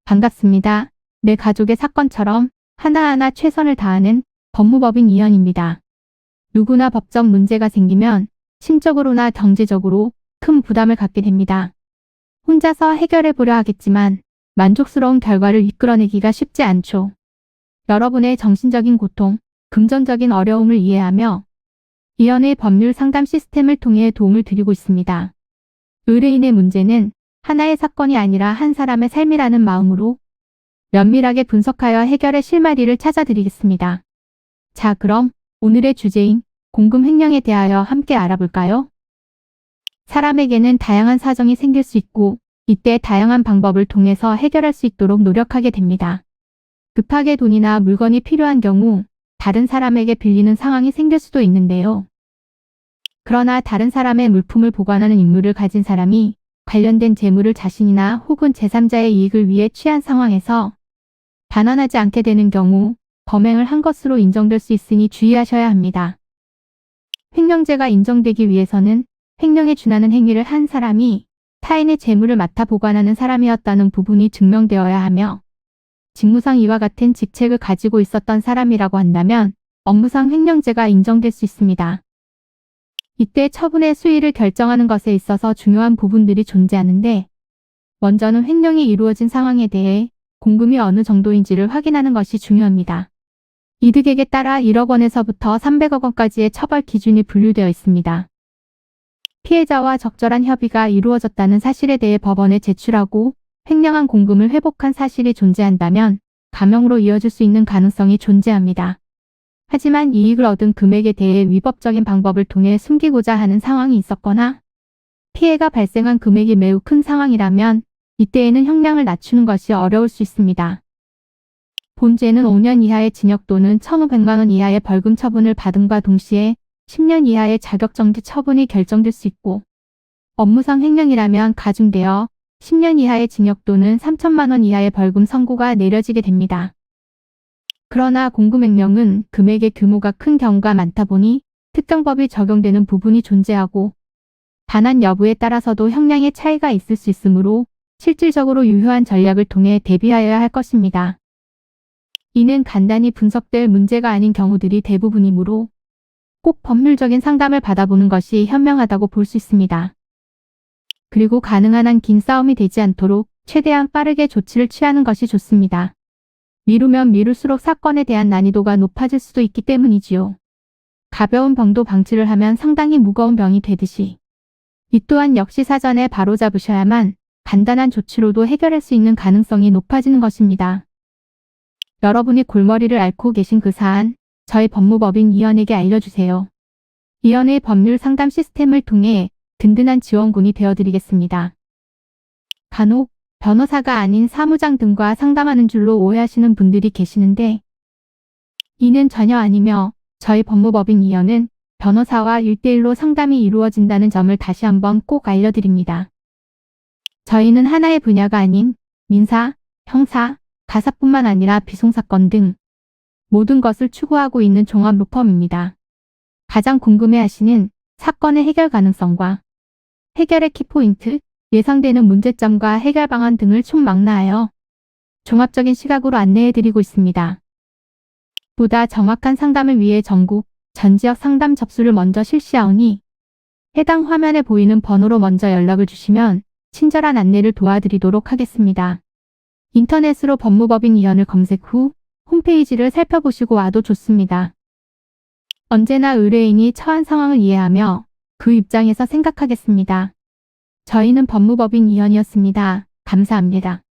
반갑습니다. 내 가족의 사건처럼 하나하나 최선을 다하는 법무법인 이현입니다. 누구나 법적 문제가 생기면 심적으로나 경제적으로 큰 부담을 갖게 됩니다. 혼자서 해결해 보려 하겠지만 만족스러운 결과를 이끌어내기가 쉽지 않죠. 여러분의 정신적인 고통, 금전적인 어려움을 이해하며 이현의 법률 상담 시스템을 통해 도움을 드리고 있습니다. 의뢰인의 문제는 하나의 사건이 아니라 한 사람의 삶이라는 마음으로 면밀하게 분석하여 해결의 실마리를 찾아드리겠습니다. 자, 그럼 오늘의 주제인 공금 횡령에 대하여 함께 알아볼까요? 사람에게는 다양한 사정이 생길 수 있고 이때 다양한 방법을 통해서 해결할 수 있도록 노력하게 됩니다. 급하게 돈이나 물건이 필요한 경우 다른 사람에게 빌리는 상황이 생길 수도 있는데요. 그러나 다른 사람의 물품을 보관하는 임무를 가진 사람이 관련된 재물을 자신이나 혹은 제3자의 이익을 위해 취한 상황에서 반환하지 않게 되는 경우 범행을 한 것으로 인정될 수 있으니 주의하셔야 합니다. 횡령죄가 인정되기 위해서는 횡령에 준하는 행위를 한 사람이 타인의 재물을 맡아 보관하는 사람이었다는 부분이 증명되어야 하며 직무상 이와 같은 직책을 가지고 있었던 사람이라고 한다면 업무상 횡령죄가 인정될 수 있습니다. 이때 처분의 수위를 결정하는 것에 있어서 중요한 부분들이 존재하는데 먼저는 횡령이 이루어진 상황에 대해 공금이 어느 정도인지를 확인하는 것이 중요합니다. 이득액에 따라 1억 원에서부터 300억 원까지의 처벌 기준이 분류되어 있습니다. 피해자와 적절한 협의가 이루어졌다는 사실에 대해 법원에 제출하고 횡령한 공금을 회복한 사실이 존재한다면 감형으로 이어질 수 있는 가능성이 존재합니다. 하지만 이익을 얻은 금액에 대해 위법적인 방법을 통해 숨기고자 하는 상황이 있었거나 피해가 발생한 금액이 매우 큰 상황이라면 이때에는 형량을 낮추는 것이 어려울 수 있습니다. 본죄는 5년 이하의 징역 또는 1,500만 원 이하의 벌금 처분을 받음과 동시에 10년 이하의 자격정지 처분이 결정될 수 있고 업무상 횡령이라면 가중되어 10년 이하의 징역 또는 3천만 원 이하의 벌금 선고가 내려지게 됩니다. 그러나 공금 횡령은 금액의 규모가 큰 경우가 많다 보니 특정법이 적용되는 부분이 존재하고 반환 여부에 따라서도 형량의 차이가 있을 수 있으므로 실질적으로 유효한 전략을 통해 대비하여야 할 것입니다. 이는 간단히 분석될 문제가 아닌 경우들이 대부분이므로 꼭 법률적인 상담을 받아보는 것이 현명하다고 볼 수 있습니다. 그리고 가능한 한 긴 싸움이 되지 않도록 최대한 빠르게 조치를 취하는 것이 좋습니다. 미루면 미룰수록 사건에 대한 난이도가 높아질 수도 있기 때문이지요. 가벼운 병도 방치를 하면 상당히 무거운 병이 되듯이 이 또한 역시 사전에 바로잡으셔야만 간단한 조치로도 해결할 수 있는 가능성이 높아지는 것입니다. 여러분이 골머리를 앓고 계신 그 사안, 저희 법무법인 이현에게 알려주세요. 이현의 법률 상담 시스템을 통해 든든한 지원군이 되어드리겠습니다. 간혹 변호사가 아닌 사무장 등과 상담하는 줄로 오해하시는 분들이 계시는데 이는 전혀 아니며 저희 법무법인 이현은 변호사와 1대1로 상담이 이루어진다는 점을 다시 한번 꼭 알려드립니다. 저희는 하나의 분야가 아닌 민사, 형사, 가사뿐만 아니라 비송사건 등 모든 것을 추구하고 있는 종합 로펌입니다. 가장 궁금해하시는 사건의 해결 가능성과 해결의 키포인트, 예상되는 문제점과 해결 방안 등을 총망라하여 종합적인 시각으로 안내해드리고 있습니다. 보다 정확한 상담을 위해 전국, 전 지역 상담 접수를 먼저 실시하오니 해당 화면에 보이는 번호로 먼저 연락을 주시면 친절한 안내를 도와드리도록 하겠습니다. 인터넷으로 법무법인 이현을 검색 후 홈페이지를 살펴보시고 와도 좋습니다. 언제나 의뢰인이 처한 상황을 이해하며 그 입장에서 생각하겠습니다. 저희는 법무법인 이현이었습니다. 감사합니다.